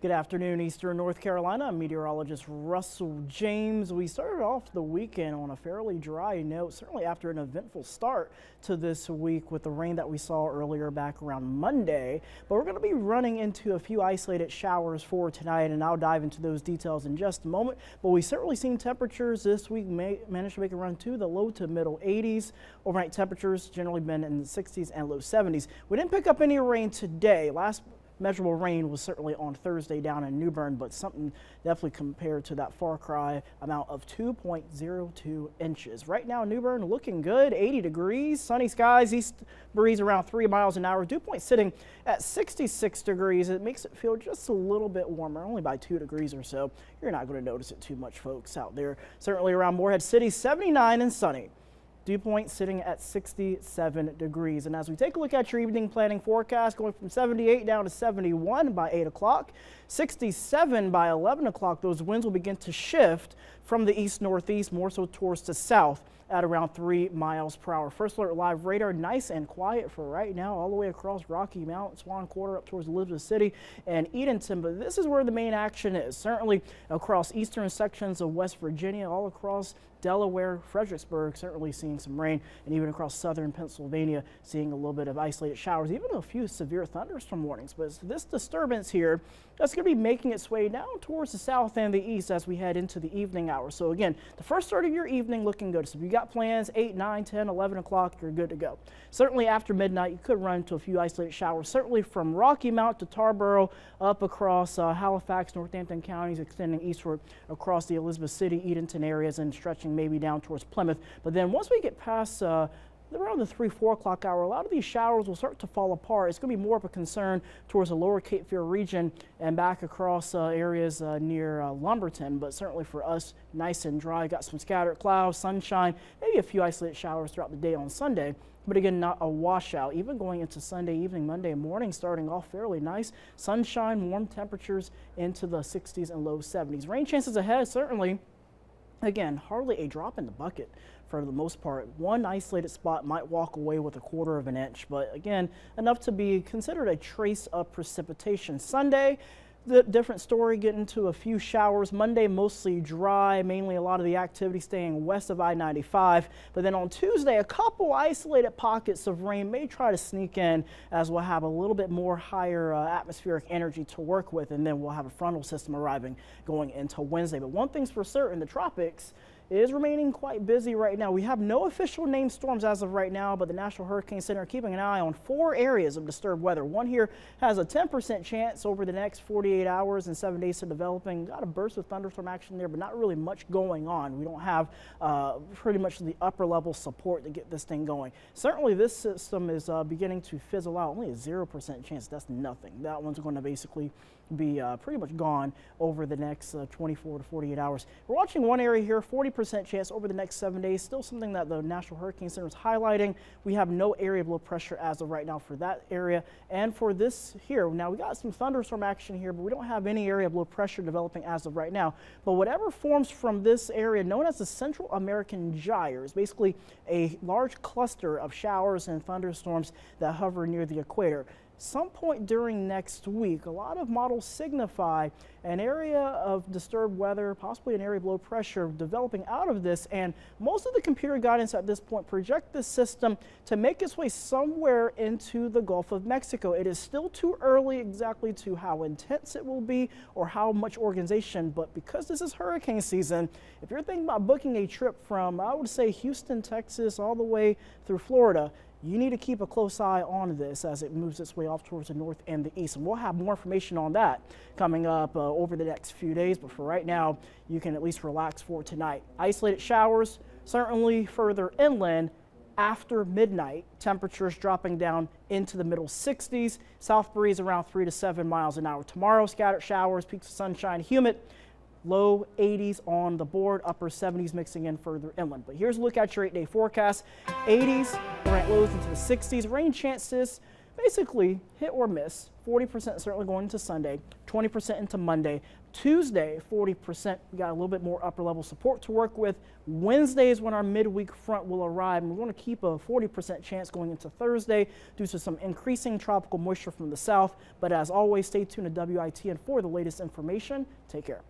Good afternoon, Eastern North Carolina. I'm meteorologist Russell James. We started off the weekend on a fairly dry note, certainly after an eventful start to this week with the rain that we saw earlier back around Monday. But we're going to be running into a few isolated showers for tonight, and I'll dive into those details in just a moment. But we've certainly seen temperatures this week manage to make a run to the low to middle 80s. Overnight temperatures generally been in the 60s and low 70s. We didn't pick up any rain today. Last measurable rain was certainly on Thursday down in New Bern, but something definitely compared to that far cry amount of 2.02 inches. Right now, New Bern looking good, 80 degrees, sunny skies, east breeze around 3 miles an hour. Dew point sitting at 66 degrees. It makes it feel just a little bit warmer, only by 2 degrees or so. You're not going to notice it too much, folks, out there. Certainly around Morehead City, 79 and sunny. Dew point sitting at 67 degrees. And as we take a look at your evening planning forecast, going from 78 down to 71 by 8 o'clock, 67 by 11 o'clock, those winds will begin to shift from the east-northeast more so towards the south at around 3 miles per hour. First Alert Live radar, nice and quiet for right now, all the way across Rocky Mount, Swan Quarter up towards Elizabeth City and Edenton. But this is where the main action is, certainly across eastern sections of West Virginia, all across Delaware, Fredericksburg, certainly seeing some rain, and even across southern Pennsylvania, seeing a little bit of isolated showers, even a few severe thunderstorm warnings. But this disturbance here, that's going to be making its way down towards the south and the east as we head into the evening hours. So again, the first start of your evening looking good. So if you got plans 8, 9, 10, 11 o'clock, you're good to go. Certainly after midnight, you could run into a few isolated showers, certainly from Rocky Mount to Tarboro, up across Halifax, Northampton counties, extending eastward across the Elizabeth City, Edenton areas, and stretching maybe down towards Plymouth. But then once we get past around the 3-4 o'clock hour, a lot of these showers will start to fall apart. It's going to be more of a concern towards the lower Cape Fear region and back across areas near Lumberton. But certainly for us, nice and dry. Got some scattered clouds, sunshine, maybe a few isolated showers throughout the day on Sunday. But again, not a washout. Even going into Sunday evening, Monday morning, starting off fairly nice. Sunshine, warm temperatures into the 60s and low 70s. Rain chances ahead, certainly. Again, hardly a drop in the bucket for the most part. One isolated spot might walk away with 1/4 of an inch, but again, enough to be considered a trace of precipitation. Sunday, the different story, getting to a few showers. Monday, mostly dry, mainly a lot of the activity staying west of I-95. But then on Tuesday, a couple isolated pockets of rain may try to sneak in as we'll have a little bit more higher atmospheric energy to work with, and then we'll have a frontal system arriving going into Wednesday. But one thing's for certain, the tropics is remaining quite busy right now. We have no official named storms as of right now, but the National Hurricane Center keeping an eye on 4 areas of disturbed weather. One here has a 10% chance over the next 48 hours and 7 days to developing. Got a burst of thunderstorm action there, but not really much going on. We don't have pretty much the upper level support to get this thing going. Certainly this system is beginning to fizzle out. Only a 0% chance. That's nothing. That one's going to basically be pretty much gone over the next 24 to 48 hours. We're watching one area here, 40% chance over the next 7 days. Still something that the National Hurricane Center is highlighting. We have no area of low pressure as of right now for that area. And for this here, now we got some thunderstorm action here, but we don't have any area of low pressure developing as of right now. But whatever forms from this area, known as the Central American Gyre, is basically a large cluster of showers and thunderstorms that hover near the equator. Some point during next week, a lot of models signify an area of disturbed weather, possibly an area of low pressure developing out of this, and most of the computer guidance at this point project this system to make its way somewhere into the Gulf of Mexico. It is still too early exactly to how intense it will be or how much organization, but because this is hurricane season, if you're thinking about booking a trip from, I would say, Houston, Texas, all the way through Florida, you need to keep a close eye on this as it moves its way off towards the north and the east. And we'll have more information on that coming up over the next few days. But for right now, you can at least relax for tonight. Isolated showers, certainly further inland after midnight. Temperatures dropping down into the middle 60s. South breeze around 3 to 7 miles an hour. Tomorrow, scattered showers, peaks of sunshine, humid. Low 80s on the board, upper 70s mixing in further inland. But here's a look at your 8-day forecast. 80s, overnight lows into the 60s. Rain chances basically hit or miss. 40% certainly going into Sunday, 20% into Monday. Tuesday, 40%. We got a little bit more upper level support to work with. Wednesday is when our midweek front will arrive, and we're going to keep a 40% chance going into Thursday due to some increasing tropical moisture from the south. But as always, stay tuned to WITN for the latest information. Take care.